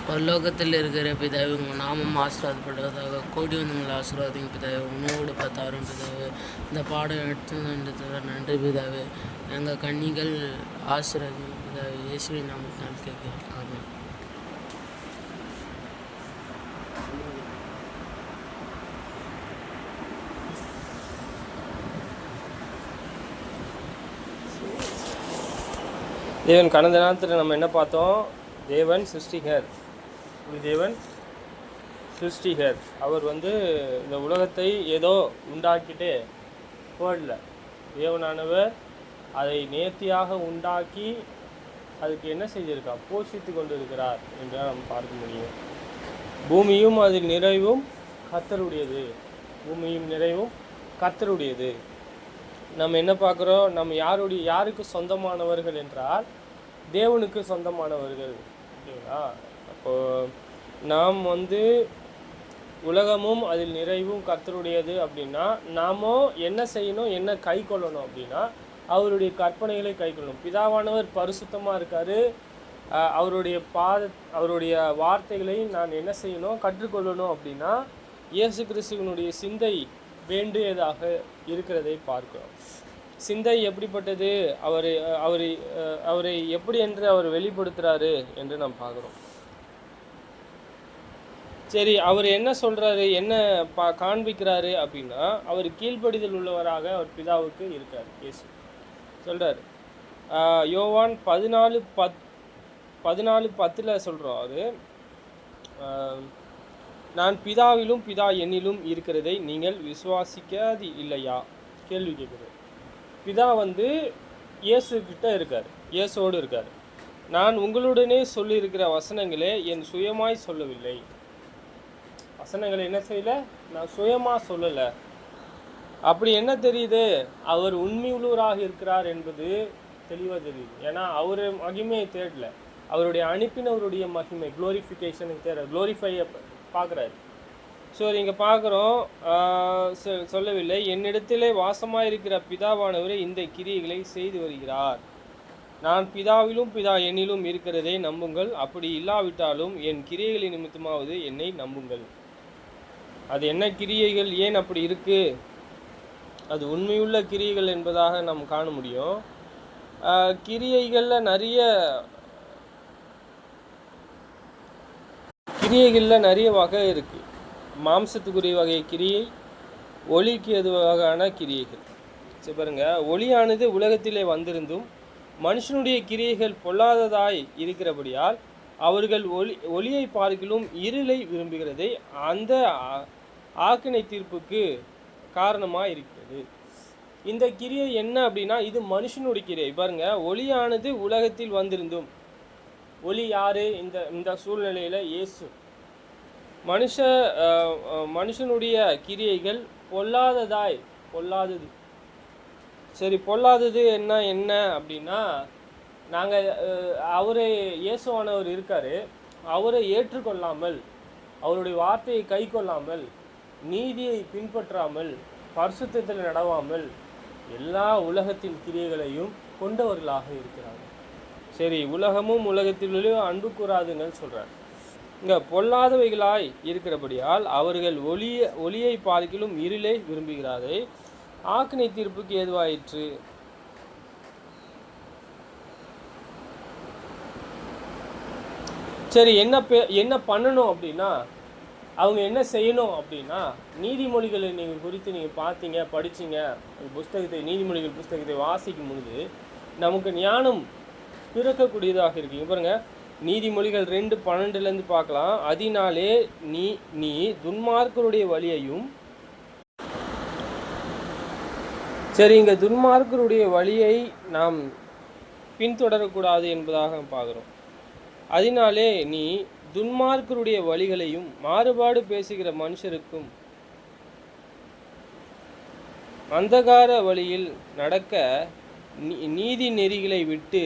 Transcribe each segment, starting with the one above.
பரலோகத்தில் இருக்கிற பிதாவே, உங்கள் நாமம் ஆசீர்வாதப்படுவதாக. கோடி வந்து உங்களை ஆசீர்வாதிங்க பிதாவே. உணவோடு பார்த்தாரும் பிதாவே. இந்த பாடம் எடுத்து நன்றி பிதாவே. எங்கள் கன்னிகள் ஆசீர்வாதிங்க பிதாவே. இயேசுவின் நாமத்தினால் கேட்கிறேன். ஆமென். தேவன் கடந்த நேரத்தில் நம்ம என்ன பார்த்தோம்? தேவன் சிருஷ்டிகர். தேவன் சிருஷ்டிகர். அவர் இந்த உலகத்தை ஏதோ உண்டாக்கிட்டே போடல. தேவனானவர் அதை நேர்த்தியாக உண்டாக்கி அதுக்கு என்ன செஞ்சிருக்கார்? போஷித்து கொண்டு இருக்கிறார் என்று நம்ம பார்க்க முடியும். பூமியும் அதில் நிறைவும் கர்த்தருடையது. பூமியும் நிறைவும் கர்த்தருடையது. நம்ம என்ன பார்க்குறோம்? நம்ம யாருக்கு சொந்தமானவர்கள் என்றால் தேவனுக்கு சொந்தமானவர்கள். ஓகேங்களா? அப்போது நாம் உலகமும் அதில் நிறைவும் கர்த்தருடையது அப்படின்னா நாம் என்ன செய்யணும், என்ன கை கொள்ளணும் அப்படின்னா அவருடைய கற்பனைகளை கை கொள்ளணும். பிதாவானவர் பரிசுத்தமாக இருக்கார். அவருடைய வார்த்தைகளை நான் என்ன செய்யணும், கற்றுக்கொள்ளணும் அப்படின்னா இயேசு கிறிஸ்துவனுடைய சிந்தை வேண்டியதாக இருக்கிறதை பார்க்கிறோம். சிந்தை எப்படிப்பட்டது, அவரை எப்படி என்று அவர் வெளிப்படுத்துகிறாரு என்று நாம் பார்க்குறோம். சரி, அவர் என்ன சொல்கிறாரு, என்ன காண்பிக்கிறாரு அப்படின்னா அவர் கீழ்ப்படிதல் உள்ளவராக அவர் பிதாவுக்கு இருக்கார். இயேசு சொல்கிறார். யோவான் 14:10 சொல்கிறாரு, நான் பிதாவிலும் பிதா என்னிலும் இருக்கிறதை நீங்கள் விசுவாசிக்காது இல்லையா? கேள்வி கேட்குறது. பிதா இயேசுக்கிட்ட இருக்கார், இயேசுவோடு இருக்கார். நான் உங்களுடனே சொல்லியிருக்கிற வசனங்களே என் சுயமாய் சொல்லவில்லை. வசனங்களை என்ன செய்யலை, நான் சுயமாக சொல்லலை. அப்படி என்ன தெரியுது? அவர் உண்மையுள்ளவராக இருக்கிறார் என்பது தெளிவாக தெரியுது. ஏன்னா அவர் மகிமையை தேடல, அவருடைய அனுப்பினவருடைய மகிமை குளோரிஃபிகேஷனுக்கு தேட குளோரிஃபையை பார்க்குறாரு. ஸோ இங்கே பார்க்குறோம், சொல்லவில்லை, என்னிடத்திலே வாசமாக இருக்கிற பிதாவானவரே இந்த கிரியைகளை செய்து வருகிறார். நான் பிதாவிலும் பிதா என்னிலும் இருக்கிறதை நம்புங்கள். அப்படி இல்லாவிட்டாலும் என் கிரியைகளின் நிமித்தமாவது என்னை நம்புங்கள். அது என்ன கிரியைகள், ஏன் அப்படி இருக்குது? அது உண்மையுள்ள கிரியைகள் என்பதாக நாம் காண முடியும். கிரியைகளில் நிறைய வகை இருக்குது. மாம்சத்துக்குரிய வகை கிரியை, ஒளிக்கு எதுவான கிரியைகள். சரி பாருங்க, ஒளியானது உலகத்திலே வந்திருந்தும் மனுஷனுடைய கிரியைகள் பொல்லாததாய் இருக்கிறபடியால் அவர்கள் ஒளியை பார்க்கிலும் இருளை விரும்புகிறதை அந்த ஆக்கினை தீர்ப்புக்கு காரணமாக இருக்கிறது. இந்த கிரியை என்ன அப்படின்னா இது மனுஷனுடைய கிரியை. பாருங்க, ஒளியானது உலகத்தில் வந்திருந்தும், ஒளி யாரு? இந்த சூழ்நிலையில் இயேசு. மனுஷனுடைய கிரியைகள் பொல்லாதது. சரி, பொல்லாதது என்ன அப்படின்னா, நாங்கள் இயேசுவானவர் இருக்கார், அவரை ஏற்றுக்கொள்ளாமல், அவருடைய வார்த்தையை கை கொள்ளாமல், நீதியை பின்பற்றாமல், பரிசுத்தத்தில் நடவாமல் எல்லா உலகத்தின் கிரியைகளையும் கொண்டவர்களாக இருக்கிறாங்க. சரி, உலகமும் உலகத்திலே அன்பு கூறாதுங்கன்னு சொல்கிறார். இங்கே பொல்லாதவைகளாய் இருக்கிறபடியால் அவர்கள் ஒளியை பார்க்கிலும் இருளை விரும்புகிறாரே ஆக்கினை தீர்ப்புக்கு ஏதுவாயிற்று. சரி, என்ன பண்ணணும் அப்படின்னா, அவங்க என்ன செய்யணும் அப்படின்னா, நீதிமொழிகளை நீங்கள் குறித்து நீங்கள் பார்த்தீங்க, படிச்சிங்க, நீதிமொழிகள் புஸ்தகத்தை வாசிக்கும் பொழுது நமக்கு ஞானம் பிறக்கக்கூடியதாக இருக்குங்க. பாருங்க, நீதிமொழிகள் 2:12 பார்க்கலாம். அதனாலே நீ துன்மார்க்கருடைய வழியையும், சரி, இங்கே துன்மார்க்கருடைய வழியை நாம் பின்தொடரக்கூடாது என்பதாக பார்க்குறோம். அதனாலே நீ துன்மார்க்கருடைய வழிகளையும் மாறுபாடு பேசுகிற மனுஷருக்கும் அந்தகார வழியில் நடக்க நீதி நெறிகளை விட்டு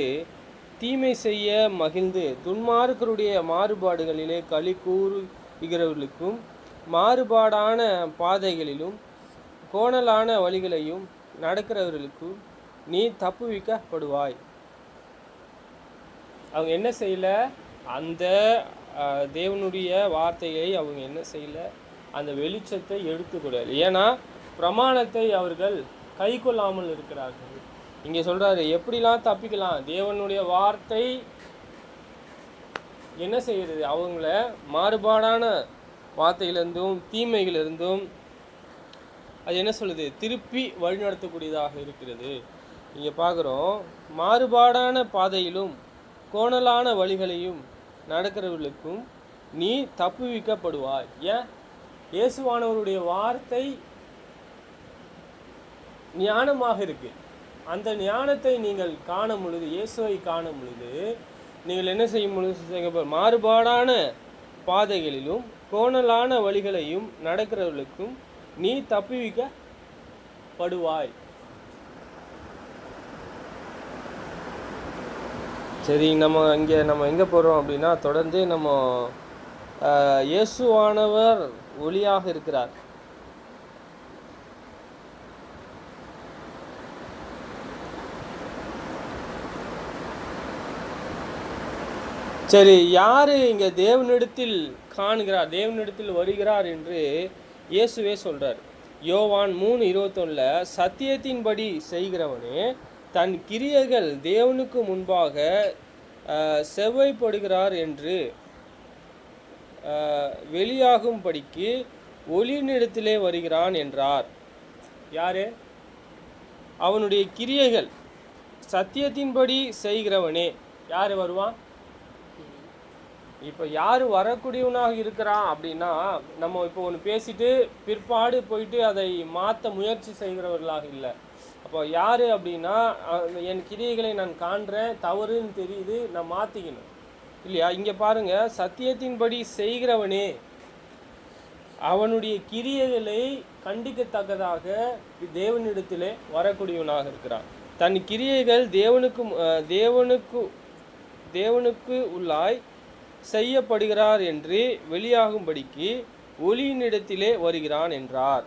தீமை செய்ய மகிழ்ந்து துன்மார்க்கருடைய மாறுபாடுகளிலே களி கூறுகிறவர்களுக்கும் மாறுபாடான பாதைகளிலும் கோணலான வழிகளையும் நடக்கிறவர்களுக்கும் நீ தப்புவிக்கப்படுவாய். அவங்க என்ன செய்யல, அந்த தேவனுடைய வார்த்தையை அவங்க என்ன செய்யலை, அந்த வெளிச்சத்தை எடுத்துக்கூடாது. ஏன்னா பிரமாணத்தை அவர்கள் கை கொள்ளாமல் இருக்கிறார்கள். இங்கே சொல்கிறாரு எப்படிலாம் தப்பிக்கலாம். தேவனுடைய வார்த்தை என்ன செய்கிறது, அவங்கள மாறுபாடான வார்த்தையிலிருந்தும் தீமைகளிலிருந்தும் அது என்ன சொல்லுது, திருப்பி வழிநடத்தக்கூடியதாக இருக்கிறது. இங்கே பார்க்குறோம், மாறுபாடான பாதையிலும் கோணலான வழிகளையும் நடக்கிறவர்களுக்கும் நீ தப்புவிக்கப்படுவாய். ஏன்? இயேசுவானவருடைய வார்த்தை ஞானமாக இருக்கு. அந்த ஞானத்தை நீங்கள் காணும் பொழுது, இயேசுவை காணும் பொழுது நீங்கள் என்ன செய்யும் பொழுது, மாறுபாடான பாதைகளிலும் கோணலான வழிகளையும் நடக்கிறவர்களுக்கும் நீ தப்புவிக்கப்படுவாய். சரி, நம்ம எங்கே போகிறோம் அப்படின்னா, தொடர்ந்து நம்ம இயேசுவானவர் ஒளியாக இருக்கிறார். சரி, யார் இங்கே தேவனிடத்தில் காணுகிறார், தேவனிடத்தில் வருகிறார் என்று இயேசுவே சொல்கிறார். யோவான் 3:21 சத்தியத்தின்படி செய்கிறவனே தன் கிரியைகள் தேவனுக்கு முன்பாக செவ்வைப்படுகிறார் என்று வெளியாகும்படிக்கு ஒளியினிடத்திலே வருகிறான் என்றார். யாரு? அவனுடைய கிரியைகள் சத்தியத்தின்படி செய்கிறவனே. யார் வருவான்? இப்போ யார் வரக்கூடியவனாக இருக்கிறான் அப்படின்னா, நம்ம இப்போ ஒன்று பேசிட்டு பிற்பாடு போயிட்டு அதை மாற்ற முயற்சி செய்கிறவர்களாக இல்லை. அப்போ யார் அப்படின்னா, என் கிரியைகளை நான் காண்றேன், தவறுன்னு தெரியுது, நான் மாற்றிக்கணும் இல்லையா? இங்கே பாருங்கள், சத்தியத்தின்படி செய்கிறவனே அவனுடைய கிரியைகளை கண்டிக்கத்தக்கதாக தேவனிடத்திலே வரக்கூடியவனாக இருக்கிறான். தன் கிரியைகள் தேவனுக்கு உள்ளாய் செய்யப்படுகிறார் என்று வெளியாகும்படிக்கு ஒளியினிடத்திலே வருகிறான் என்றார்.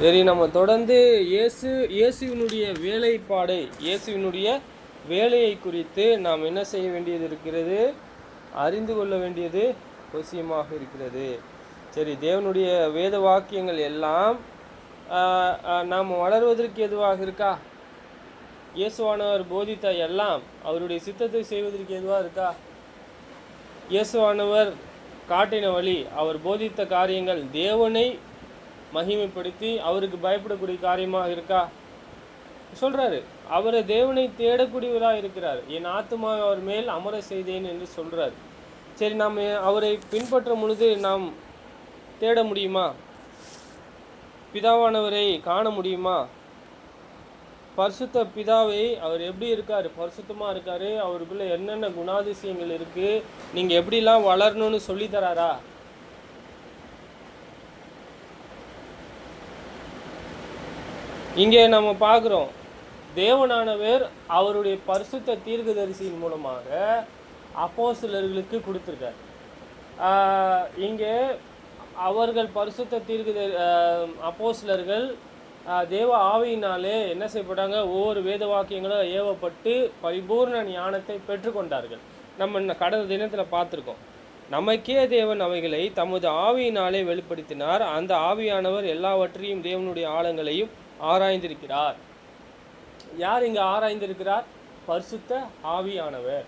சரி, நம்ம தொடர்ந்து இயேசுவினுடைய வேலைப்பாடை, இயேசுவினுடைய வேலையை குறித்து நாம் என்ன செய்ய வேண்டியது இருக்கிறது, அறிந்து கொள்ள வேண்டியது அவசியமாக இருக்கிறது. சரி, தேவனுடைய வேத வாக்கியங்கள் எல்லாம் நாம் வளர்வதற்கு எதுவாக இருக்கா? இயேசுவானவர் போதித்த எல்லாம் அவருடைய சித்தத்தை செய்வதற்கு எதுவாக இருக்கா? இயேசுவானவர் காட்டின வழி, அவர் போதித்த காரியங்கள் தேவனை மகிமைப்படுத்தி அவருக்கு பயப்படக்கூடிய காரியமாக இருக்கா? சொல்கிறாரு, அவரை தேவனை தேடக்கூடியவராக இருக்கிறார். என் ஆத்துமாவை அவர் மேல் அமர செய்தேன் என்று சொல்கிறார். சரி, நாம் அவரை பின்பற்றும் பொழுது நாம் தேட முடியுமா? பிதாவானவரை காண முடியுமா? பரிசுத்த பிதாவை அவர் எப்படி இருக்கார்? பரிசுத்தமாக இருக்கார். அவருக்குள்ளே என்னென்ன குணாதிசயங்கள் இருக்குது, நீங்கள் எப்படிலாம் வளரணும்னு சொல்லித்தராரா? இங்கே நம்ம பார்க்குறோம், தேவனானவர் அவருடைய பரிசுத்த தீர்க்கதரிசியின் மூலமாக அப்போஸ்தலர்களுக்கு கொடுத்துருக்கார். இங்கே அவர்கள் பரிசுத்த அப்போஸ்தலர்கள் தேவ ஆவியினாலே என்ன செய்யப்பட்டாங்க, ஒவ்வொரு வேத வாக்கியங்களும் ஏவப்பட்டு பரிபூர்ண ஞானத்தை பெற்றுக்கொண்டார்கள். நம்ம கடந்த தினத்தில் பார்த்துருக்கோம். நமக்கே தேவன் அவைகளை தமது ஆவியினாலே வெளிப்படுத்தினார். அந்த ஆவியானவர் எல்லாவற்றையும் தேவனுடைய ஆழங்களையும் ஆராய்ந்திருக்கிறார். யார் இங்கே ஆராய்ந்திருக்கிறார்? பரிசுத்த ஆவியானவர்.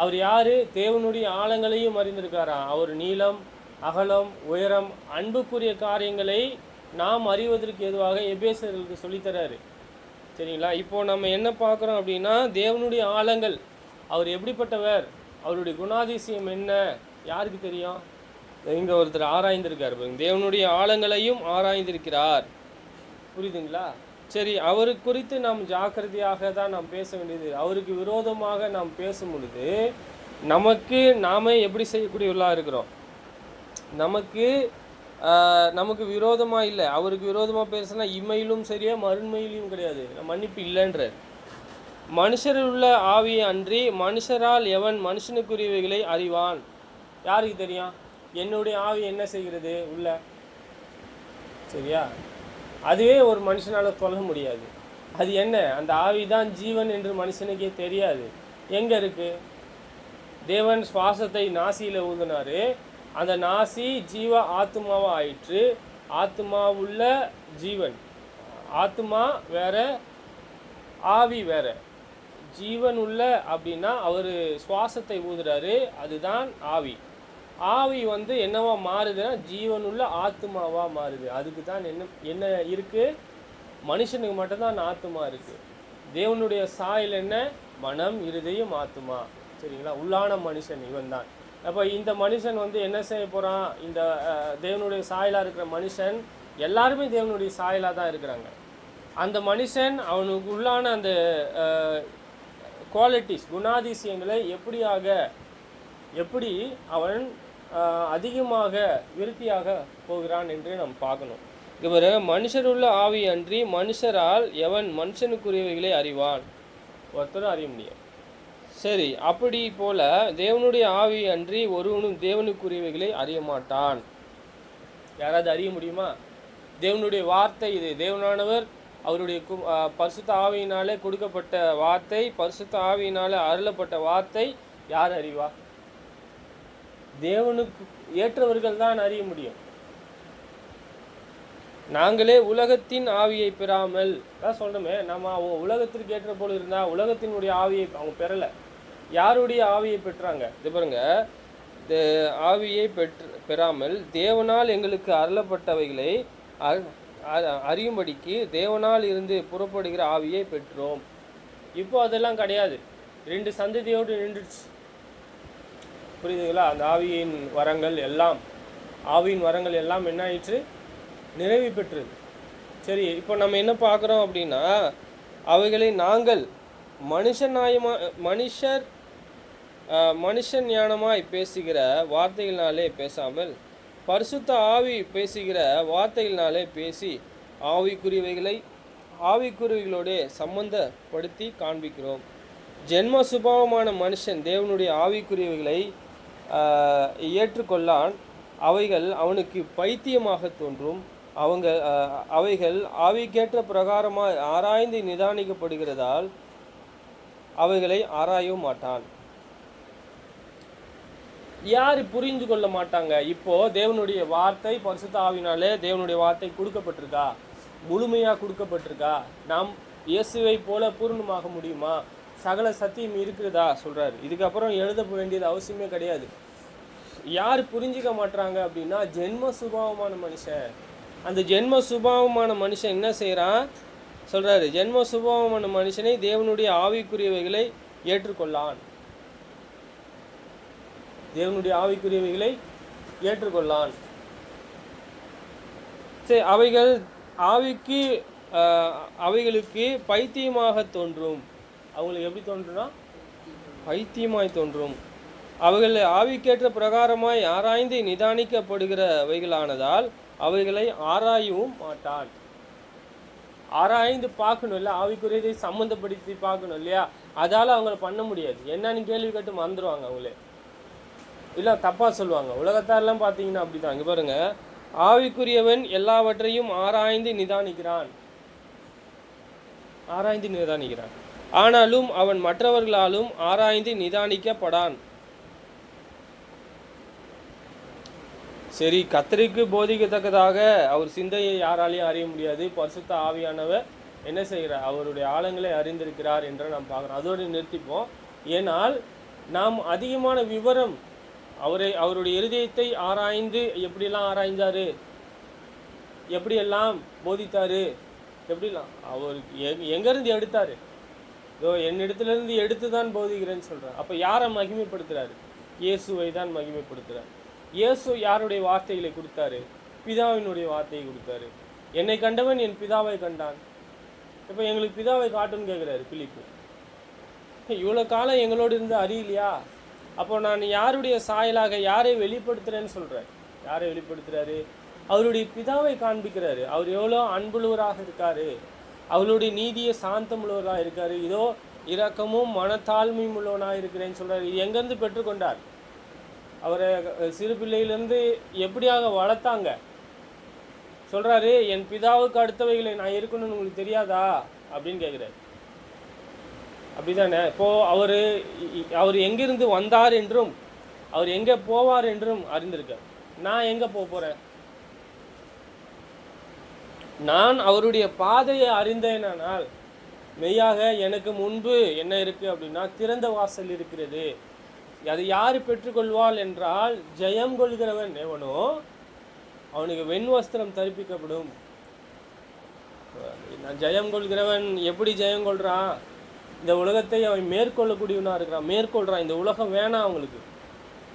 அவர் யார்? தேவனுடைய ஆழங்களையும் அறிந்திருக்காரா. அவர் நீளம், அகலம், உயரம், அன்புக்குரிய காரியங்களை நாம் அறிவதற்கு எதுவாக எபேசியர்களுக்கு சொல்லித்தராரு. சரிங்களா? இப்போது நம்ம என்ன பார்க்குறோம் அப்படின்னா, தேவனுடைய ஆழங்கள், அவர் எப்படிப்பட்டவர், அவருடைய குணாதிசயம் என்ன, யாருக்கு தெரியும்? இங்கே ஒருத்தர் ஆராய்ந்திருக்கார். தேவனுடைய ஆழங்களையும் ஆராய்ந்திருக்கிறார். புரியுதுங்களா? சரி, அவரு குறித்து நாம் ஜாக்கிரதையாக தான் நாம் பேச வேண்டியது. அவருக்கு விரோதமாக நாம் பேசும் பொழுது நாமே எப்படி செய்யக்கூடியவர்களாக இருக்கிறோம்? நமக்கு விரோதமாக இல்லை, அவருக்கு விரோதமாக பேசினா இம்மையிலும் சரியா மறுமையிலும் கிடையாது, மன்னிப்பு இல்லைன்ற. மனுஷரில் உள்ள ஆவியை அன்றி மனுஷரால் எவன் மனுஷனுக்குரியவைகளை அறிவான்? யாருக்கு தெரியும்? என்னுடைய ஆவி என்ன செய்கிறது உள்ள? சரியா? அதுவே ஒரு மனுஷனால் சொல்ல முடியாது. அது என்ன? அந்த ஆவி தான் ஜீவன் என்று மனுஷனுக்கே தெரியாது. எங்கே இருக்குது? தேவன் சுவாசத்தை நாசியில் ஊதினார். அந்த நாசி ஜீவ ஆத்மாவாக ஆயிற்று. ஆத்மாவுள்ள ஜீவன். ஆத்மா வேற, ஆவி வேற. ஜீவன் உள்ள அப்படின்னா அவர் சுவாசத்தை ஊதுறாரு, அதுதான் ஆவி. ஆவி வந்து என்னவா மாறுதுன்னா ஜீவனுள்ள ஆத்மாவாக மாறுது. அதுக்கு தான் என்ன இருக்குது? மனுஷனுக்கு மட்டும்தான் ஆத்மா இருக்குது. தேவனுடைய சாயல் என்ன? மனம், இருதயம், ஆத்மா. சரிங்களா? உள்ளான மனுஷன் இவன் தான். அப்போ இந்த மனுஷன் வந்து என்ன செய்ய போகிறான்? இந்த தேவனுடைய சாயலாக இருக்கிற மனுஷன், எல்லாருமே தேவனுடைய சாயலாக தான் இருக்கிறாங்க. அந்த மனுஷன் அவனுக்கு உள்ளான அந்த குவாலிட்டிஸ், குணாதிசயங்களை எப்படி அவன் அதிகமாக விருத்தியாக போகிறான் என்று நாம் பார்க்கணும். இவர் மனுஷருள்ள ஆவி அன்றி மனுஷரால் எவன் மனுஷனுக்குரியவைகளை அறிவான்? ஒருத்தரும் அறிய முடியாது. சரி, அப்படி போல தேவனுடைய ஆவி அன்றி ஒருவனும் தேவனுக்குரியவைகளை அறிய மாட்டான். யாராவது அறிய முடியுமா? தேவனுடைய வார்த்தை இது. தேவனானவர் அவருடைய பரிசுத்த ஆவியினாலே கொடுக்கப்பட்ட வார்த்தை, பரிசுத்த ஆவியினாலே அருளப்பட்ட வார்த்தை யார் அறிவா? தேவனுக்கு ஏற்றவர்கள் தான் அறிய முடியும். நாங்களே உலகத்தின் ஆவியை பெறாமல் தான் சொல்கிறோமே, நம்ம அவங்க உலகத்திற்கு ஏற்ற போல் இருந்தால் உலகத்தினுடைய ஆவியை அவங்க பெறலை. யாருடைய ஆவியை பெற்றாங்க? இது பாருங்க, ஆவியை பெறாமல் தேவனால் எங்களுக்கு அருளப்பட்டவைகளை அறியும்படிக்கு தேவனால் இருந்து புறப்படுகிற ஆவியை பெற்றோம். இப்போ அதெல்லாம் கிடையாது. 2 சந்ததியோடு நின்றுச்சு. புரியுதுங்களா? அந்த ஆவியின் வரங்கள் எல்லாம் என்ன ஆயிற்று? நிறைவு பெற்றது. சரி, இப்போ நம்ம என்ன பார்க்குறோம் அப்படின்னா, அவைகளை நாங்கள் மனுஷன் ஞானமாய் பேசுகிற வார்த்தைகளினாலே பேசாமல் பரிசுத்த ஆவி பேசுகிற வார்த்தைகளினாலே பேசி ஆவிக்குரியவைகளோட சம்பந்தப்படுத்தி காண்பிக்கிறோம். ஜென்ம சுபாவமான மனுஷன் தேவனுடைய ஆவிக்குரியவைகளை ஏற்றுக்கொள்ளான். அவைகள் அவனுக்கு பைத்தியமாக தோன்றும். அவைகள் ஆவிக்கேற்ற பிரகாரமாக ஆராய்ந்து நிதானிக்கப்படுகிறதால் அவைகளை ஆராயவும் மாட்டான். யார் புரிந்து கொள்ள மாட்டாங்க? இப்போ தேவனுடைய வார்த்தை பரிசுத்த ஆவினாலே தேவனுடைய வார்த்தை கொடுக்கப்பட்டிருக்கா? முழுமையாக கொடுக்கப்பட்டிருக்கா? நாம் இயேசுவை போல பூர்ணமாக முடியுமா? சகல சத்தியம் இருக்கிறதா சொல்கிறாரு. இதுக்கப்புறம் எழுத வேண்டியது அவசியமே கிடையாது. யார் புரிஞ்சிக்க மாட்டாங்க அப்படின்னா ஜென்ம சுபாவமான மனுஷன். அந்த ஜென்ம சுபாவமான மனுஷன் என்ன செய்கிறான் சொல்கிறாரு? ஜென்ம சுபாவமான மனுஷனை தேவனுடைய ஆவிக்குரியவைகளை ஏற்றுக்கொள்ளான். தேவனுடைய ஆவிக்குரியவைகளை ஏற்றுக்கொள்ளான். சரி, அவைகளுக்கு பைத்தியமாக தோன்றும். அவங்களுக்கு எப்படி தோன்றுனா பைத்தியமாய் தோன்றும். அவைகள் ஆவிக்கேற்ற பிரகாரமாய் ஆராய்ந்து நிதானிக்கப்படுகிறவைகளானதால் அவைகளை ஆராயவும் மாட்டான். ஆராய்ந்து பார்க்கணும் இல்லை? ஆவிக்குரியதை சம்மந்தப்படுத்தி பார்க்கணும் இல்லையா? அதால் அவங்கள பண்ண முடியாது. என்னன்னு கேள்வி கேட்டு மறந்துடுவாங்க அவங்களே, இல்லை தப்பாக சொல்லுவாங்க. உலகத்தாரெல்லாம் பார்த்தீங்கன்னா அப்படி தான். இங்கே பாருங்கள், ஆவிக்குரியவன் எல்லாவற்றையும் ஆராய்ந்து நிதானிக்கிறான். ஆனாலும் அவன் மற்றவர்களாலும் ஆராய்ந்து நிதானிக்கப்படான். சரி, கர்த்தருக்கு போதிக்கத்தக்கதாக அவர் சிந்தையை யாராலையும் அறிய முடியாது. பரிசுத்த ஆவியானவர் என்ன செய்கிறார்? அவருடைய ஆழங்களை அறிந்திருக்கிறார் என்று நாம் பார்க்குறோம். அதோடு நிறுத்திப்போம். ஏனால் நாம் அதிகமான விவரம் அவருடைய இருதயத்தை ஆராய்ந்து எப்படியெல்லாம் ஆராய்ந்தார், எப்படியெல்லாம் போதித்தார், எப்படிலாம் அவர் எங்கேருந்து எடுத்தார்? என்னிடத்துலேருந்து எடுத்து தான் போதிக்கிறேன்னு சொல்கிறார். அப்போ யாரை மகிமைப்படுத்துகிறாரு? இயேசுவை தான் மகிமைப்படுத்துகிறார். இயேசு யாருடைய வார்த்தைகளை கொடுத்தாரு? பிதாவினுடைய வார்த்தையை கொடுத்தாரு. என்னை கண்டவன் என் பிதாவை கண்டான். இப்போ எங்களுக்கு பிதாவை காட்டுன்னு கேட்குறாரு பிலிப்பு. இவ்வளோ காலம் எங்களோடு இருந்து அறியலையா? அப்போ நான் யாருடைய சாயலாக யாரை வெளிப்படுத்துகிறேன்னு சொல்கிறேன். யாரை வெளிப்படுத்துகிறாரு? அவருடைய பிதாவை காண்பிக்கிறாரு. அவர் எவ்வளோ அன்புள்ளவராக இருக்கார், அவருடைய நீதியை சாந்தமுள்ளவராக இருக்கார், இதோ இரக்கமும் மனத்தாழ்மையும் உள்ளவனாக இருக்கிறேன்னு சொல்கிறார். இது எங்கேருந்து பெற்றுக்கொண்டார்? அவரை சிறு பிள்ளையிலேருந்து எப்படியாக வளர்த்தாங்க? சொல்கிறாரு, என் பிதாவுக்கு அடுத்தவைகளை நான் இருக்கணும்னு உங்களுக்கு தெரியாதா அப்படின்னு கேட்குறாரு. அப்படிதானே? இப்போது அவர் எங்கிருந்து வந்தார் என்றும் அவர் எங்கே போவார் என்றும் அறிந்திருக்கார். நான் எங்கே போகிறேன்? நான் அவருடைய பாதையை அறிந்தேனால் மெய்யாக எனக்கு முன்பு என்ன இருக்குது அப்படின்னா திறந்த வாசல் இருக்கிறது. அதை யார் பெற்றுக்கொள்வாள் என்றால் ஜெயம் கொள்கிறவன் எவனோ அவனுக்கு வெண்வஸ்திரம் தரிப்பிக்கப்படும். ஜெயம் கொள்கிறவன் எப்படி ஜெயம் கொள்கிறான்? இந்த உலகத்தை அவன் மேற்கொள்ளக்கூடியவனாக இருக்கிறான், மேற்கொள்கிறான். இந்த உலகம் வேணாம் அவங்களுக்கு,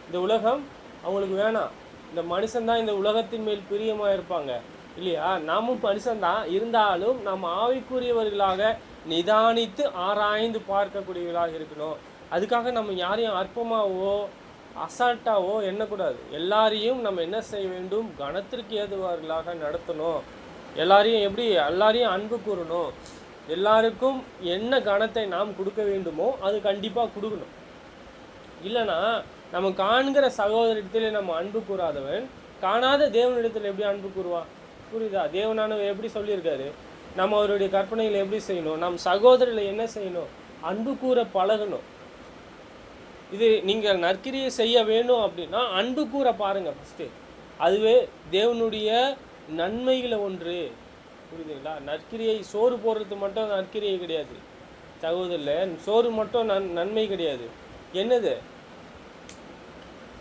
இந்த உலகம் அவங்களுக்கு வேணாம். இந்த மனுஷன்தான் இந்த உலகத்தின் மேல் பிரியமாக இருப்பாங்க இல்லையா? நாமும் மனுஷன்தான், இருந்தாலும் நாம் ஆவிக்குரியவர்களாக நிதானித்து ஆராய்ந்து பார்க்கக்கூடியவர்களாக இருக்கணும். அதுக்காக நம்ம யாரையும் அற்பமாகவோ அசால்ட்டாவோ எண்ணக்கூடாது. எல்லாரையும் நம்ம என்ன செய்ய வேண்டும்? கணத்திற்கு ஏதுவார்களாக நடத்தணும். எல்லாரையும் அன்பு கூறணும். எல்லாருக்கும் என்ன கணத்தை நாம் கொடுக்க வேண்டுமோ அது கண்டிப்பாக கொடுக்கணும். இல்லைனா நம்ம காண்கிற சகோதரத்திலே நம்ம அன்பு கூறாதவன் காணாத தேவனிடத்தில் எப்படி அன்பு கூறுவான்? புரியுதா? தேவனானவர் எப்படி சொல்லியிருக்காரு? நம்ம அவருடைய கற்பனைகளை எப்படி செய்யணும்? நம் சகோதரர்களை என்ன செய்யணும்? அன்பு கூற பழகணும். இது நீங்கள் நற்கிரியை செய்ய வேணும் அப்படின்னா அன்பு கூற பாருங்கள் ஃபஸ்ட்டு. அதுவே தேவனுடைய நன்மைகளை ஒன்று. புரியுதுங்களா? நற்கிரியை சோறு போடுறது மட்டும் நற்கிரியை கிடையாது சகோதரில். சோறு மட்டும் நன்மை கிடையாது. என்னது?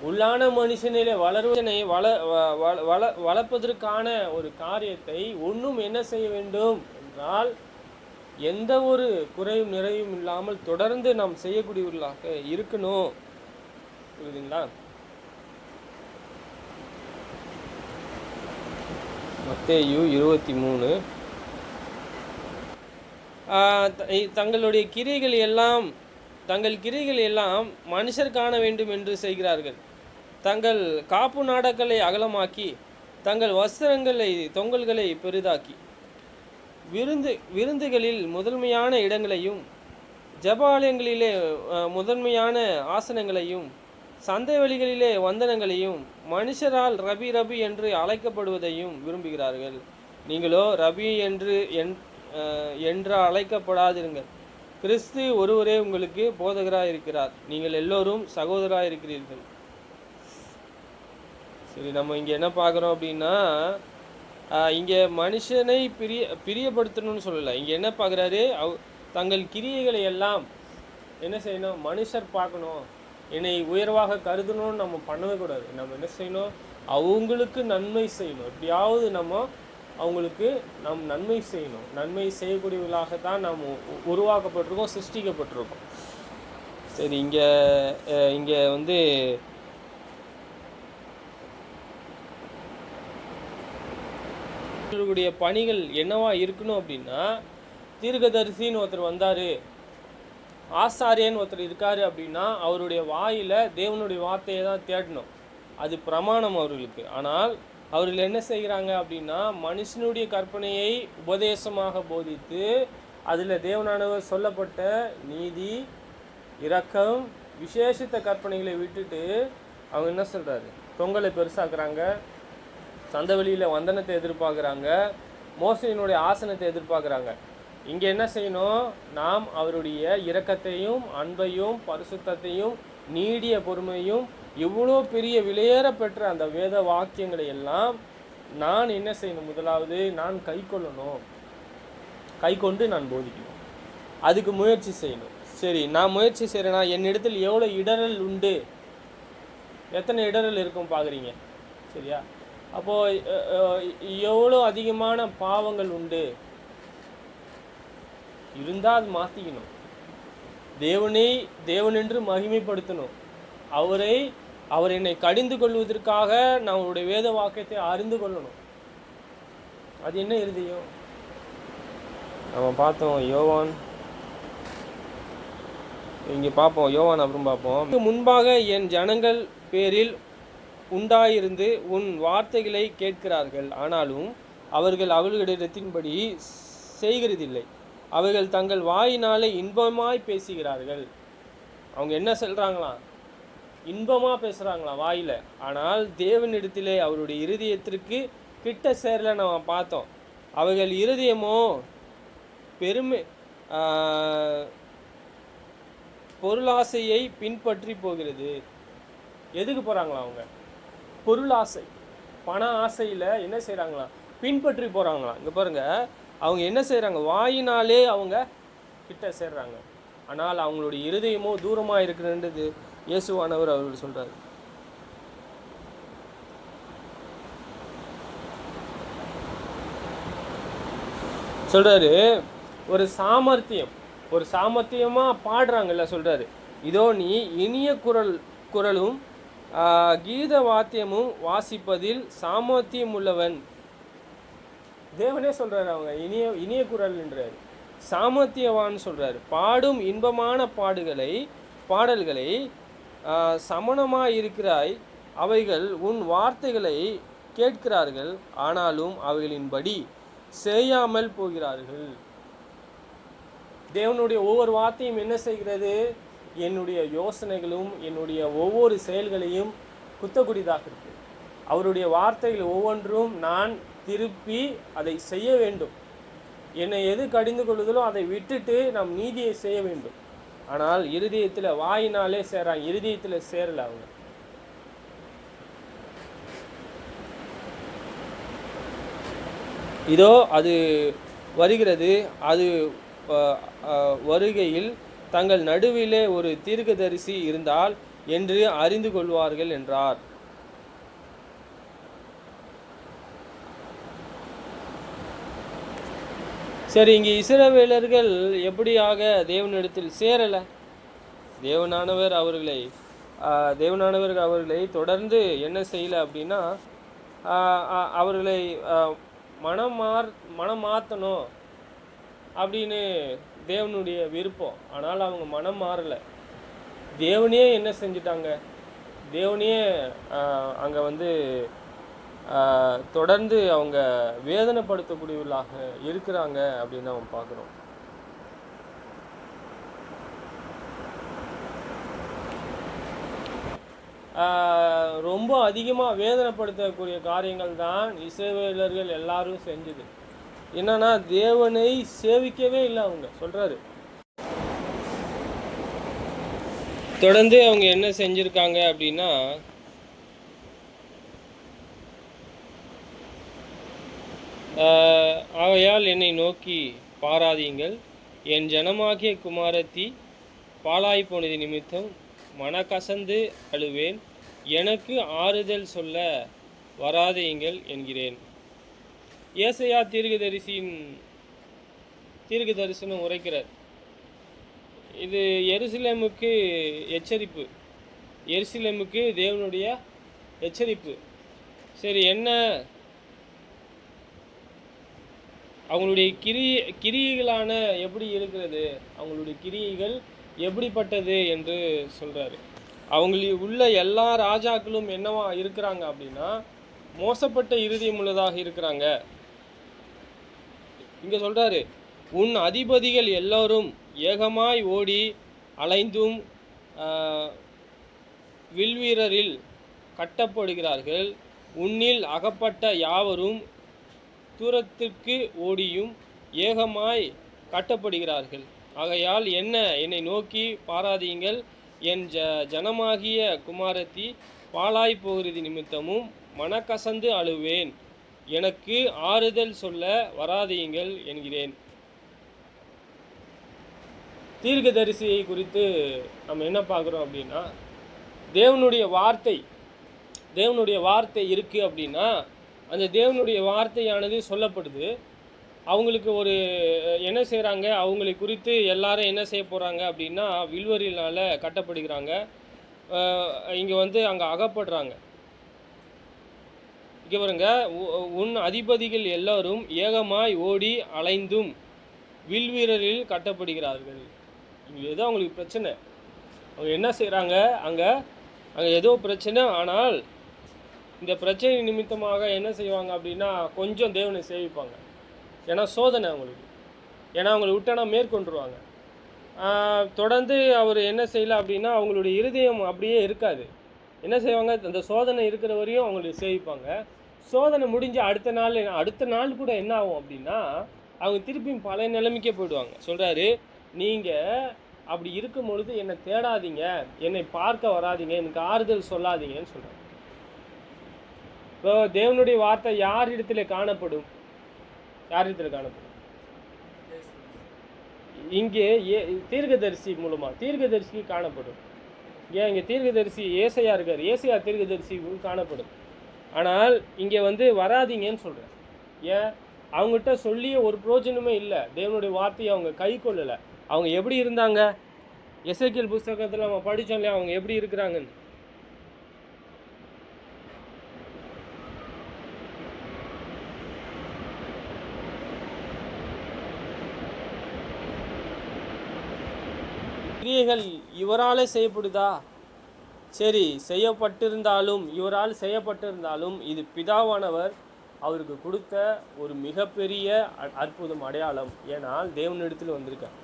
உள்ளான மனுஷனிலே வளர்வதனை வளர்ப்பதற்கான ஒரு காரியத்தை ஒன்றும் என்ன செய்ய வேண்டும் என்றால் எந்த ஒரு குறையும் நிறையும் இல்லாமல் தொடர்ந்து நாம் செய்யக்கூடியவர்களாக இருக்கணும். புரியுதுங்களா? மத்தேயு 23 தங்கள் கிரியைகள் எல்லாம் மனுஷர் காண வேண்டும் என்று செய்கிறார்கள். தங்கள் காப்பு நாடக்களை அகலமாக்கி தங்கள் வஸ்திரங்களை தொங்கல்களை பெரிதாக்கி விருந்துகளில் முதன்மையான இடங்களையும் ஜபாலயங்களிலே முதன்மையான ஆசனங்களையும் சந்தை வழிகளிலே வந்தனங்களையும் மனுஷரால் ரபி ரபி என்று அழைக்கப்படுவதையும் விரும்புகிறார்கள். நீங்களோ ரபி என்று அழைக்கப்படாதிருங்கள். கிறிஸ்து ஒருவரே உங்களுக்கு போதகராக இருக்கிறார். நீங்கள் எல்லோரும் சகோதரராக இருக்கிறீர்கள். சரி, நம்ம இங்கே என்ன பார்க்குறோம் அப்படின்னா இங்கே மனுஷனை பிரியப்படுத்தணும்னு சொல்லலை. இங்கே என்ன பார்க்குறாரு? தங்கள் கிரியைகளை எல்லாம் என்ன செய்யணும்? மனுஷர் பார்க்கணும், என்னை உயர்வாக கருதணும்னு நம்ம பண்ணவே கூடாது. நம்ம என்ன செய்யணும்? அவங்களுக்கு நன்மை செய்யணும். எப்படியாவது நம்ம அவங்களுக்கு நன்மை செய்யணும். நன்மை செய்யக்கூடியவர்களாகத்தான் நாம் உருவாக்கப்பட்டிருக்கோம், சிருஷ்டிக்கப்பட்டிருக்கோம். சரி, இங்கே வந்து பணிகள் என்னவா இருக்கணும் அப்படின்னா, தீர்க்கதரிசின்னு ஒருத்தர் வந்தார், ஆசாரியன்னு ஒருத்தர் இருக்காரு அப்படின்னா அவருடைய வாயில் தேவனுடைய வார்த்தையை தான் தேடணும். அது பிரமாணம் அவர்களுக்கு. ஆனால் அவர்கள் என்ன செய்கிறாங்க அப்படின்னா மனுஷனுடைய கற்பனையை உபதேசமாக போதித்து அதில் தேவனானவர் சொல்லப்பட்ட நீதி, இரக்கம், விசேஷித்த கற்பனைகளை விட்டுட்டு அவங்க என்ன சொல்கிறாரு? தொங்கலை பெருசாக்குறாங்க, சந்தவெளியில் வந்தனத்தை எதிர்பார்க்குறாங்க, மோசையினுடைய ஆசனத்தை எதிர்பார்க்குறாங்க. இங்கே என்ன செய்யணும்? நாம் அவருடைய இரக்கத்தையும் அன்பையும் பரிசுத்தத்தையும் நீடிய பொறுமையும் எவ்வளோ பெரிய விலையேற பெற்ற அந்த வேத வாக்கியங்களை எல்லாம் நான் என்ன செய்யணும்? முதலாவது நான் கை கொள்ளணும், கை கொண்டு நான் போதிக்கணும், அதுக்கு முயற்சி செய்யணும். சரி, நான் முயற்சி செய்கிறேன்னா என்னிடத்தில் எவ்வளோ இடரல் உண்டு, எத்தனை இடரல் இருக்கும் பார்க்குறீங்க? சரியா? அப்போது எவ்வளோ அதிகமான பாவங்கள் உண்டு இருந்தால் அது மாற்றிக்கணும். தேவனென்று மகிமைப்படுத்தணும். அவர் என்னை கடிந்து கொள்வதற்காக நான் அவருடைய வேத வாக்கியத்தை அறிந்து கொள்ளணும். அது என்ன இருதயம்? நம்ம பார்த்தோம் யோவான், இங்கே பார்ப்போம் யோவான், அப்புறம் பார்ப்போம். முன்பாக என் ஜனங்கள் பேரில் உண்டாயிருந்து உன் வார்த்தைகளை கேட்கிறார்கள், ஆனாலும் அவர்களிடத்தின்படி செய்கிறதில்லை. அவர்கள் தங்கள் வாயினாலே இன்பமாய் பேசுகிறார்கள். அவங்க என்ன சொல்கிறாங்களாம்? இன்பமாக பேசுகிறாங்களாம் வாயில். ஆனால் தேவனிடத்திலே அவருடைய இருதயத்திற்கு கிட்ட சேரல நம்ம பார்த்தோம். அவர்கள் இருதயமோ பெருமை பொருளாசையை பின்பற்றி போகிறது. எதுக்கு போகிறாங்களா அவங்க? பொருளாசை, பண ஆசையில் என்ன செய்கிறாங்களா? பின்பற்றி போகிறாங்களாம். இங்கே பாருங்கள், அவங்க என்ன செய்கிறாங்க? வாயினாலே அவங்க கிட்ட சேர்றாங்க, ஆனால் அவங்களுடைய இருதயமோ தூரமாக இருக்குன்றது இயேசுவானவர் அவர்கள் சொல்கிறார். சொல்கிறாரு, ஒரு சாமர்த்தியமாக பாடுறாங்கல்ல, சொல்கிறாரு, இதோ நீ இனிய குரலும் கீத வாத்தியமும் வாசிப்பதில் சாமர்த்தியம் உள்ளவன். தேவனே சொல்கிறார், அவங்க இனிய குரல்ன்றார், சாமர்த்தியவான்னு சொல்கிறார். பாடும் இன்பமான பாடல்களை சமணமாக இருக்கிறாய், அவைகள் உன் வார்த்தைகளை கேட்கிறார்கள், ஆனாலும் அவைகளின்படி செய்யாமல் போகிறார்கள். தேவனுடைய ஒவ்வொரு வார்த்தையும் என்ன செய்கிறது? என்னுடைய யோசனைகளும் என்னுடைய ஒவ்வொரு செயல்களையும் குத்தக்கூடியதாக இருக்கு. அவருடைய வார்த்தைகள் ஒவ்வொன்றும் நான் திருப்பி அதை செய்ய வேண்டும். என்னை எது கடிந்து கொள்ளுதலோ அதை விட்டுட்டு நாம் நீதியை செய்ய வேண்டும். ஆனால் இருதயத்தில் வாயினாலே சேராங்க, இருதயத்தில் சேரல அவங்க. இதோ அது வருகிறது, அது வருகையில் தங்கள் நடுவிலே ஒரு தீர்க்கதரிசி இருந்தால் என்று அறிந்து கொள்வார்கள் என்றார். சரி, இங்கே இஸ்ரவேலர்கள் எப்படியாக தேவனிடத்தில் சேரலை? தேவனானவர் அவர்களை தொடர்ந்து என்ன செய்யலை அப்படின்னா, அவர்களை மனம் மாற்றணும் அப்படின்னு தேவனுடைய விருப்பம். ஆனால் அவங்க மனம் மாறலை. தேவனையே என்ன செஞ்சிட்டாங்க? தேவனையே அங்கே தொடர்ந்து அவங்க வேதனைப்படுத்தக்கூடியவர்களாக இருக்கிறாங்க அப்படின்னு நம்ம பார்க்குறோம். ரொம்ப அதிகமாக வேதனைப்படுத்தக்கூடிய காரியங்கள் தான் இஸ்ரவேலர்கள் எல்லாரும் செஞ்சது. என்னன்னா, தேவனை சேவிக்கவே இல்லை அவங்க. சொல்கிறாரு, தொடர்ந்து அவங்க என்ன செஞ்சுருக்காங்க அப்படின்னா, ஆகையால் என்னை நோக்கி பாராதீங்கள், என் ஜனமாகிய குமாரத்தி பாழாய் போனது நிமித்தம் மனக்கசந்து அழுவேன், எனக்கு ஆறுதல் சொல்ல வராதீங்கள் என்கிறேன். ஏசாயா தீர்க்க தரிசனம் உரைக்கிறார். இது எருசலேமுக்கு எச்சரிப்பு, எருசலேமுக்கு தேவனுடைய எச்சரிப்பு. சரி, என்ன அவங்களுடைய கிரியைகளான எப்படி இருக்கிறது, அவங்களுடைய கிரியைகள் எப்படிப்பட்டது என்று சொல்கிறாரு. அவங்களுக்கு உள்ள எல்லா ராஜாக்களும் என்னவா இருக்கிறாங்க அப்படின்னா, மோசப்பட்ட இருதயம் உள்ளதாக இருக்கிறாங்க. இங்கே சொல்கிறாரு, உன் அதிபதிகள் எல்லோரும் ஏகமாய் ஓடி அலைந்தும் வில்வீரரில் கட்டப்படுகிறார்கள், உன்னில் அகப்பட்ட யாவரும் தூரத்திற்கு ஓடியும் ஏகமாய் கட்டப்படுகிறார்கள். ஆகையால் என்னை நோக்கி பாராதீங்கள், என் ஜனமாகிய குமாரத்தி பாழாய் போகிறது நிமித்தமும் மனக்கசந்து அழுவேன், எனக்கு ஆறுதல் சொல்ல வராதீங்கள் என்கிறேன். தீர்க்கதரிசியை குறித்து நம்ம என்ன பார்க்குறோம் அப்படின்னா, தேவனுடைய வார்த்தை இருக்குது அப்படின்னா, அந்த தேவனுடைய வார்த்தையானது சொல்லப்படுது. அவங்களுக்கு ஒரு என்ன செய்கிறாங்க, அவங்களை குறித்து எல்லாரும் என்ன செய்ய போகிறாங்க அப்படின்னா, வில்வரினால் கட்டப்படுகிறாங்க. இங்கே அங்கே அகப்படுறாங்க. இங்கே பாருங்க, உன் அதிபதிகள் எல்லோரும் ஏகமாய் ஓடி அலைந்தும் வில்வீரரில் கட்டப்படுகிறார்கள். இங்கே ஏதோ அவங்களுக்கு பிரச்சனை. அவங்க என்ன செய்கிறாங்க, அங்கே ஏதோ பிரச்சனை. ஆனால் இந்த பிரச்சனை நிமித்தமாக என்ன செய்வாங்க அப்படின்னா, கொஞ்சம் தேவனை சேவிப்பாங்க. ஏன்னா சோதனை அவங்களுக்கு, ஏன்னா அவங்களை விட்டானா மேற்கொண்டுருவாங்க. தொடர்ந்து அவர் என்ன செய்யலை அப்படின்னா, அவங்களுடைய இருதயம் அப்படியே இருக்காது. என்ன செய்வாங்க, அந்த சோதனை இருக்கிற வரையும் அவங்களுக்கு சேவிப்பாங்க. சோதனை முடிஞ்சு அடுத்த நாள் கூட என்ன ஆகும் அப்படின்னா, அவங்க திருப்பியும் பழைய நிலைமைக்கே போயிடுவாங்க. சொல்கிறாரு, நீங்கள் அப்படி இருக்கும் பொழுது என்னை தேடாதீங்க, என்னை பார்க்க வராதிங்க, எனக்கு ஆறுதல் சொல்லாதீங்கன்னு சொல்கிறாங்க. இப்போ தேவனுடைய வார்த்தை யார் இடத்துல காணப்படும்? யார் இடத்துல காணப்படும்? இங்கே தீர்க்கதரிசி மூலமாக தீர்க்கதரிசிக்கு காணப்படும். ஏன் இங்கே தீர்க்கதரிசி ஏசையா இருக்கார், ஏசையா தீர்க்கதரிசி காணப்படும். ஆனால் இங்கே வராதிங்கன்னு சொல்கிறேன். ஏன்? அவங்ககிட்ட சொல்லிய ஒரு பிரயோஜனமே இல்லை. தேவனுடைய வார்த்தையை அவங்க கை கொள்ளலை. அவங்க எப்படி இருந்தாங்க? எசேக்கியேல் புஸ்தகத்தில் நம்ம படித்தோம் இல்லையா, அவங்க எப்படி இருக்கிறாங்கன்னு. கிரியைகள் இவரால் செய்யப்படுதா? சரி, செய்யப்பட்டிருந்தாலும், இவரால் செய்யப்பட்டிருந்தாலும் இது பிதாவானவர் அவருக்கு கொடுத்த ஒரு மிகப்பெரிய அற்புதம், அடையாளம். ஏனால் தேவனிடத்தில் வந்திருக்கார்.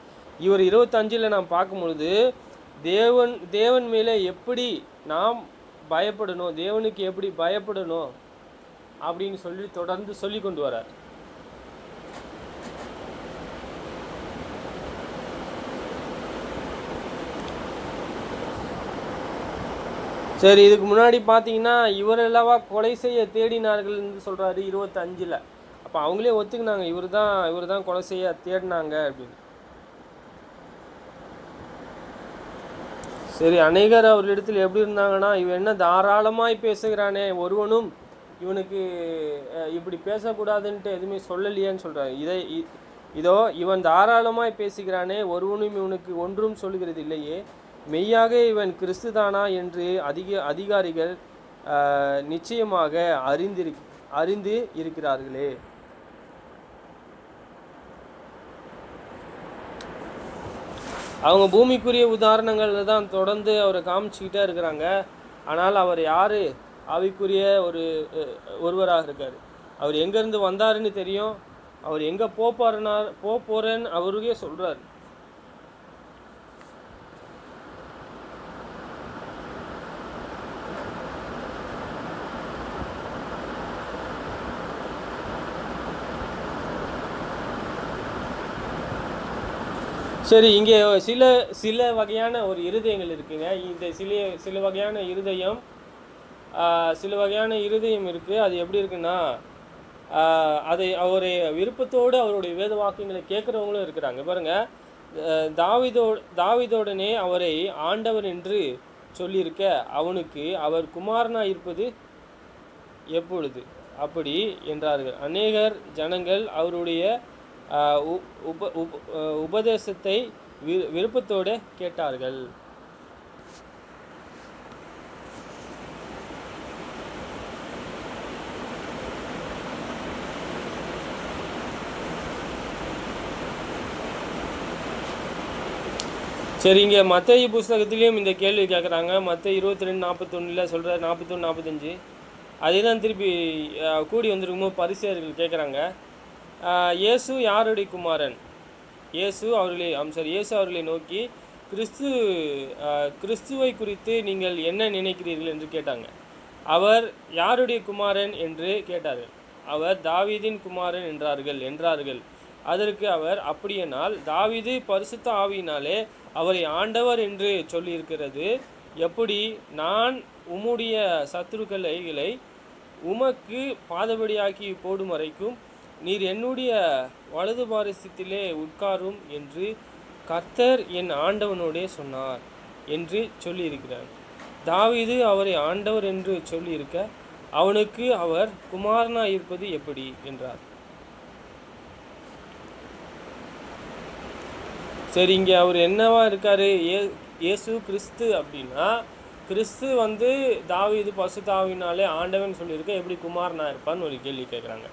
இவர் 25 நாம் பார்க்கும் பொழுது தேவன் மேலே எப்படி நாம் பயப்படணும், தேவனுக்கு எப்படி பயப்படணும் அப்படின்னு சொல்லி தொடர்ந்து சொல்லி கொண்டு வரார். சரி, இதுக்கு முன்னாடி பார்த்தீங்கன்னா இவரெல்லவா கொலை செய்ய தேடினார்கள்னு சொல்கிறாரு 25. அப்போ அவங்களே ஒத்துக்கினாங்க, இவர் தான் கொலை செய்ய தேடினாங்க அப்படின்னு. சரி, அநேகர் அவர்களிடத்தில் எப்படி இருந்தாங்கன்னா, இவன் என்ன தாராளமாய் பேசுகிறானே, ஒருவனும் இவனுக்கு இப்படி பேசக்கூடாதுன்ட்டு எதுவுமே சொல்லலையேன்னு சொல்கிறாங்க. இதோ இவன் தாராளமாய் பேசுகிறானே, ஒருவனும் இவனுக்கு ஒன்றும் சொல்லுகிறது இல்லையே, மெய்யாக இவன் கிறிஸ்து தானா என்று அதிகாரிகள் நிச்சயமாக அறிந்து இருக்கிறார்களே. அவங்க பூமிக்குரிய உதாரணங்களில் தான் தொடர்ந்து அவரை காமிச்சிக்கிட்டே இருக்கிறாங்க. ஆனால் அவர் யார்? ஆவிக்குரிய ஒருவராக இருக்கார். அவர் எங்கேருந்து வந்தாருன்னு தெரியும், அவர் எங்கே போகிறேன்னு அவருக்கே சொல்கிறார். சரி, இங்கே சில வகையான ஒரு இருதயங்கள் இருக்குங்க. இந்த சில வகையான இருதயம் இருக்குது. அது எப்படி இருக்குன்னா, அதை அவருடைய விருப்பத்தோடு அவருடைய வேத வாக்கியங்களை கேட்குறவங்களும் இருக்கிறாங்க. பாருங்கள், தாவீதோடனே அவரை ஆண்டவர் என்று சொல்லியிருக்க அவனுக்கு அவர் குமாரனாக இருப்பது எப்பொழுது அப்படி என்றார்கள். அநேகர் ஜனங்கள் அவருடைய உபதேசத்தை விருப்பத்தோடு கேட்டார்கள். சரி, இங்கே மத்தேயு புஸ்தகத்திலையும் இந்த கேள்வி கேட்குறாங்க. மத்தேயு 22:41 சொல்கிற 41-45 அதே தான் திருப்பி கூடி வந்திருக்கும்போது பரிசேயர்கள் கேட்குறாங்க, இயேசு யாருடைய குமாரன்? இயேசு அவர்களை நோக்கி கிறிஸ்துவை குறித்து நீங்கள் என்ன நினைக்கிறீர்கள் என்று கேட்டாங்க. அவர் யாருடைய குமாரன் என்று கேட்டார்கள். அவர் தாவீதின் குமாரன் என்றார்கள். அதற்கு அவர், அப்படியானால் தாவீது பரிசுத்த ஆவியினாலே அவரை ஆண்டவர் என்று சொல்லியிருக்கிறது எப்படி? நான் உம்முடைய சத்துருக்களை உமக்கு பாதபடியாக்கி போடும் வரைக்கும் நீர் என்னுடைய வலது பாரசத்திலே உட்காரும் என்று கர்த்தர் என் ஆண்டவனோடே சொன்னார் என்று சொல்லியிருக்கிறார். தாவீது அவரை ஆண்டவர் என்று சொல்லியிருக்க அவனுக்கு அவர் குமாரனாக இருப்பது எப்படி என்றார். சரி, இங்கே அவர் என்னவா இருக்காரு? இயேசு கிறிஸ்து அப்படின்னா, கிறிஸ்து தாவீது பரிசுத்த ஆவியினாலே ஆண்டவன் சொல்லியிருக்க எப்படி குமாரனா இருப்பான்னு ஒரு கேள்வி கேட்குறாங்க.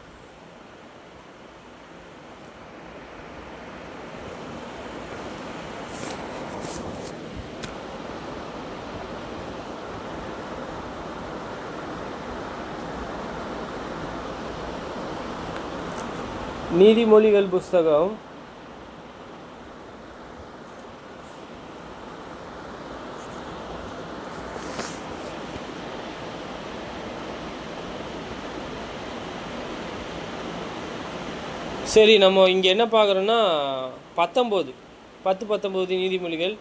நீதிமொழிகள் புஸ்தகம் 6 சரி, நம்ம இங்கே என்ன பார்க்குறோன்னா 19 நீதிமொழிகள்.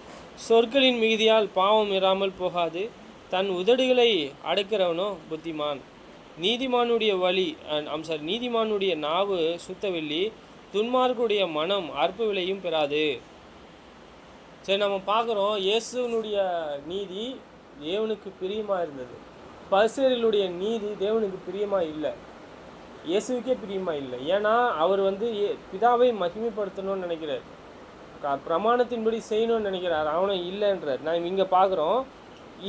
சொற்களின் மிகுதியால் பாவம் இராமல் போகாது, தன் உதடுகளை அடக்கிறவனோ புத்திமான். நீதிமானுடைய நாவு சுத்தவெள்ளி, துன்மார்க்குடைய மனம் அற்ப விலையும் பெறாது. சரி, நம்ம பார்க்குறோம் இயேசுனுடைய நீதி தேவனுக்கு பிரியமாக இருந்தது. பரிசேயர்களுடைய நீதி தேவனுக்கு பிரியமாக இல்லை, இயேசுக்கே பிரியமாக இல்லை. ஏன்னா அவர் பிதாவை மகிமைப்படுத்தணும்னு நினைக்கிறார், பிரமாணத்தின்படி செய்யணும்னு நினைக்கிறார், அவனை இல்லைன்றார். நான் இங்கே பார்க்குறோம்.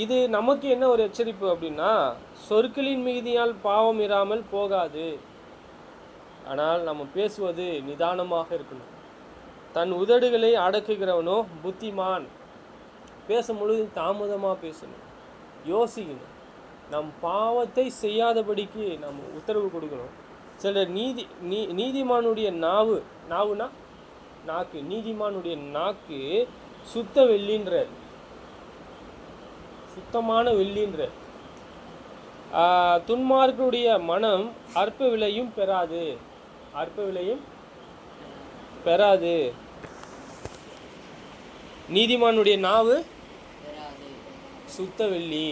இது நமக்கு என்ன ஒரு எச்சரிப்பு அப்படின்னா, சொற்களின் மிகுதியால் பாவம் இராமல் போகாது. ஆனால் நம்ம பேசுவது நிதானமாக இருக்கணும். தன் உதடுகளை அடக்குகிறவனோ புத்திமான். பேசும் பொழுது தாமதமாக பேசணும், யோசிக்கணும். நம் பாவத்தை செய்யாதபடிக்கு நம்ம உத்தரவு கொடுக்கணும். சிலர் நீதிமானுடைய நாவுனா நாக்கு, நீதிமானுடைய நாக்கு சுத்த வெள்ளின்றார், சுத்தமான வெள்ளின்றார். துன்மார்க்குடைய மனம் அற்ப விலையும் பெறாது. நீதிமானுடைய நாவு சுத்த வெள்ளி,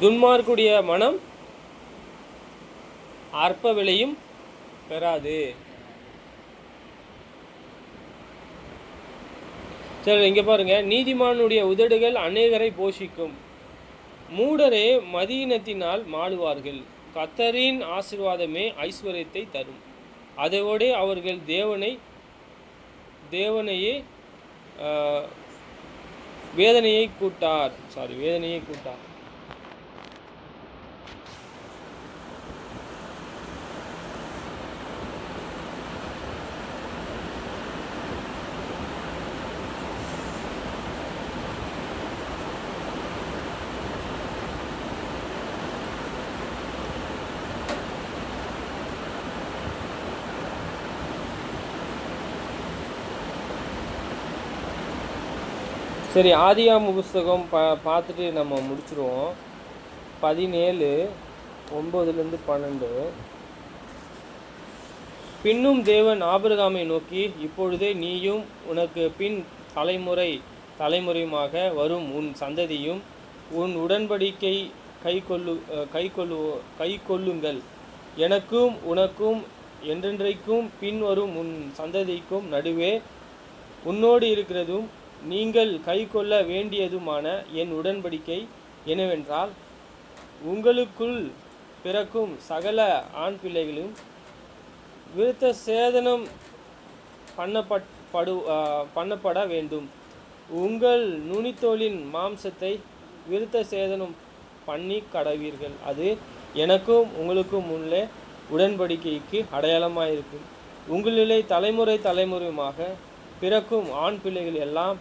துன்மார்க்குடைய மனம் அற்ப விலையும் பெறாது. சரி, இங்கே பாருங்க. நீதிமானுடைய உதடுகள் அநேகரை போஷிக்கும், மூடரே மதியினத்தினால் மாளுவார்கள். கர்த்தரின் ஆசீர்வாதமே ஐஸ்வர்யத்தை தரும், அதோடு அவர்கள் வேதனையை கூட்டார். சரி, ஆதியாகம புஸ்தகம் பார்த்துட்டு நம்ம முடிச்சிருவோம். 17:9-12. பின்னும் தேவன் ஆபிரகாமை நோக்கி, இப்பொழுதே நீயும் உனக்கு பின் தலைமுறையுமாக வரும் உன் சந்ததியும் உன் உடன்படிக்கை கைக்கொள்ளுங்கள். எனக்கும் உனக்கும் என்றென்றைக்கும் பின் வரும் உன் சந்ததிக்கும் நடுவே உன்னோடு இருக்கிறதும் நீங்கள் கைக்கொள்ள வேண்டியதுமான என் உடன்படிக்கை என்னவென்றால், உங்களுக்குள் பிறக்கும் சகல ஆண் பிள்ளைகளும் விருத்த சேதனம் பண்ணப்பட வேண்டும். உங்கள் நுனித்தோலின் மாம்சத்தை விருத்த சேதனம் பண்ணி கடவீர்கள். அது எனக்கும் உங்களுக்கும் உள்ளே உடன்படிக்கைக்கு அடையாளமாயிருக்கும். உங்களிலே தலைமுறையுமாக பிறக்கும் ஆண் பிள்ளைகள் எல்லாம்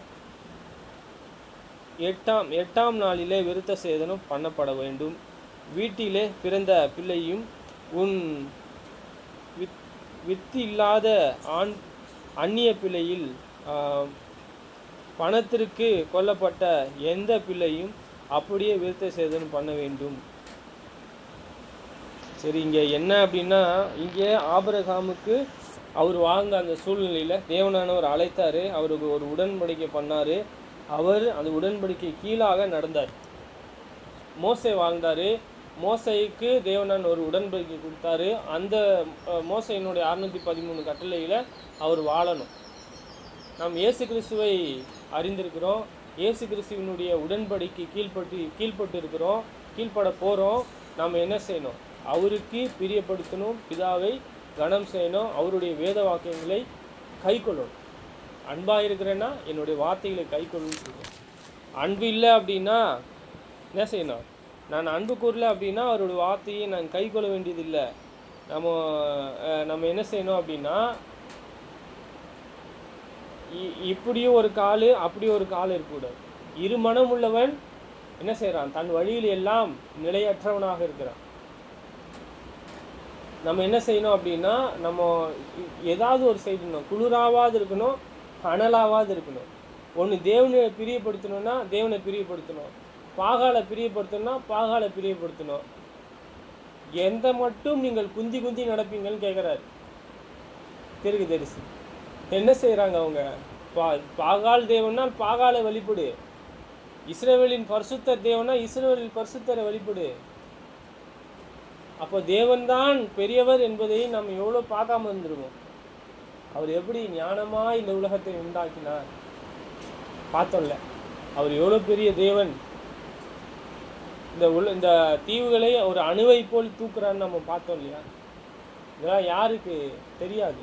எட்டாம் நாளிலே விருத்த சேதனம் பண்ணப்பட வேண்டும். வீட்டிலே பிறந்த பிள்ளையும் உன் வித்து இல்லாத அந்நிய பிள்ளையில் பணத்திற்கு கொல்லப்பட்ட எந்த பிள்ளையும் அப்படியே விருத்த சேதனம் பண்ண வேண்டும். சரி, இங்கே என்ன அப்படின்னா, இங்கே ஆபிரகாமுக்கு அவர் வாழ்ந்த அந்த சூழ்நிலையில் தேவனானவர் அழைத்தார், அவருக்கு ஒரு உடன்படிக்கை பண்ணார். அவர் அந்த உடன்படிக்கை கீழாக நடந்தார். மோசே வாழ்ந்தார், மோசைக்கு தேவனான் ஒரு உடன்படிக்கை கொடுத்தாரு. அந்த மோசையினுடைய 613 கட்டளையில் அவர் வாழணும். நாம் இயேசு கிறிஸ்துவை அறிந்திருக்கிறோம், இயேசு கிறிஸ்துவனுடைய உடன்படிக்கை கீழ்பட்டு இருக்கிறோம், கீழ்ப்பட போகிறோம். நாம் என்ன செய்யணும்? அவருக்கு பிரியப்படுத்தணும், பிதாவை கனம் செய்யணும், அவருடைய வேத வாக்கியங்களை கை கொள்ளணும். அன்பாக இருக்கிறேன்னா என்னுடைய வார்த்தைகளை கை கொள்ளணும்னு சொல்லுவேன். அன்பு இல்லை அப்படின்னா என்ன செய்யணும்? நான் அன்பு கூறல அப்படின்னா அவருடைய வார்த்தையை நான் கை கொள்ள வேண்டியதில்லை. நம்ம என்ன செய்யணும் அப்படின்னா, இப்படியும் ஒரு கால் அப்படியும் ஒரு கால் இருக்கக்கூடாது. இரு மனம் உள்ளவன் என்ன செய்கிறான்? தன் வழியில் எல்லாம் நிலையற்றவனாக இருக்கிறான். நம்ம என்ன செய்யணும் அப்படின்னா, நம்ம ஏதாவது ஒரு செய்யணும். குளிராவாது இருக்கணும், அனலாவாது இருக்கணும். ஒன்று தேவனை பிரியப்படுத்தணும்னா தேவனை பிரியப்படுத்தணும், பாகாலை பிரியப்படுத்தணும்னா பாகாலை பிரியப்படுத்தணும். எந்த மட்டும் நீங்கள் குந்தி நடப்பீங்கன்னு கேட்குறாரு. தீர்க்கதரிசி. என்ன செய்கிறாங்க அவங்க? பாகால் தேவனால் பாகாலை வழிபடு, இஸ்ரவேலின் பரிசுத்தர் தேவனா இஸ்ரவேலின் பரிசுத்தரை வழிபடு. அப்போ தேவன்தான் பெரியவர் என்பதை நம்ம எவ்வளோ பார்க்காம இருந்துருவோம். அவர் எப்படி ஞானமாக இந்த உலகத்தை உண்டாக்கினார் பார்த்தோம்ல. அவர் எவ்வளோ பெரிய தேவன். இந்த தீவுகளை ஒரு அணுவை போல் தூக்குறான்னு நம்ம பார்த்தோம் இல்லையா? இதெல்லாம் யாருக்கு தெரியாது?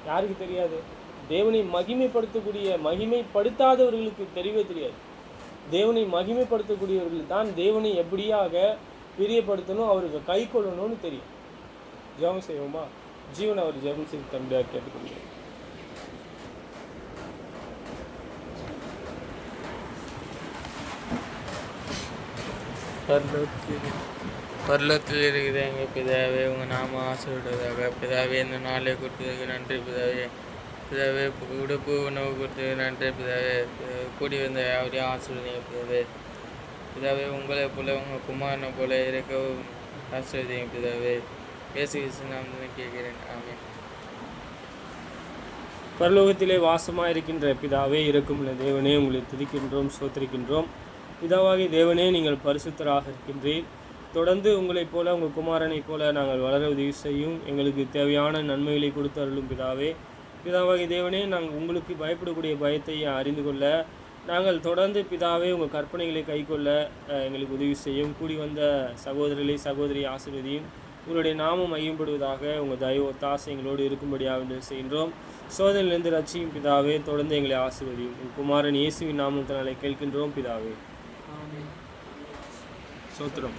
யாருக்கு தெரியாது? தேவனை மகிமைப்படுத்தாதவர்களுக்கு தெரியவே தெரியாது. தேவனை மகிமைப்படுத்தக்கூடியவர்கள் தான் தேவனை எப்படியாக பிரியப்படுத்தணும், அவருக்கு கை கொள்ளணும்னு தெரியும். ஜெபம் செய்வோமா? ஜீவன் அவர் ஜெபம் செய்து தம்பியாக கேட்டுக்கொள்கிறேன். பரலோகத்தில் இருக்கிற எங்கள் பிதாவே, உங்கள் நாம ஆசைப்படுவதாக. பிதாவே, இந்த நாளை கொடுத்ததுக்கு நன்றி பிதாவே. பிதாவே, உடுப்பு உணவு கொடுத்ததுக்கு நன்றி பிதாவே. கூடி வந்த யாரையும் ஆசீர்வதிங்க பிதாவே. பிதாவே, உங்களை போல உங்கள் குமாரனை போல இருக்கவும் ஆசீர்வதிங்க பிதாவே. இயேசு கிறிஸ்து நாமத்தில் கேட்கிறேன், ஆமென். பரலோகத்திலே வாசமாக இருக்கின்ற பிதாவே, இரக்கமுள்ள தேவனே, உங்களை துதிக்கின்றோம், ஸ்தோத்திரிக்கின்றோம். பிதாவாகிய தேவனே, நீங்கள் பரிசுத்தராக இருக்கின்றீர். தொடர்ந்து உங்களைப் போல உங்கள் குமாரனைப் போல நாங்கள் வளர உதவி செய்யும். எங்களுக்கு தேவையான நன்மைகளை கொடுத்து அருளும் பிதாவே. பிதாவாகிய தேவனே, நாங்கள் உங்களுக்கு பயப்படக்கூடிய பயத்தை அறிந்து கொள்ள நாங்கள் தொடர்ந்து பிதாவே உங்கள் கற்பனைகளை கைக்கொள்ள எங்களுக்கு உதவி செய்யும். கூடி வந்த சகோதரர்களை சகோதரி ஆசீர்வதியும். உங்களுடைய நாமம் மையப்படுவதாக. உங்கள் தயவு ஒத்தாசை எங்களோடு இருக்கும்படியாக செய்கின்றோம். சோதனையிலிருந்து ரட்சியும் பிதாவே. தொடர்ந்து எங்களை ஆசீர்வதியும். உங்கள் குமாரன் இயேசுவின் நாமத்தினாலே கேட்கின்றோம் பிதாவே. சோத்திரம்.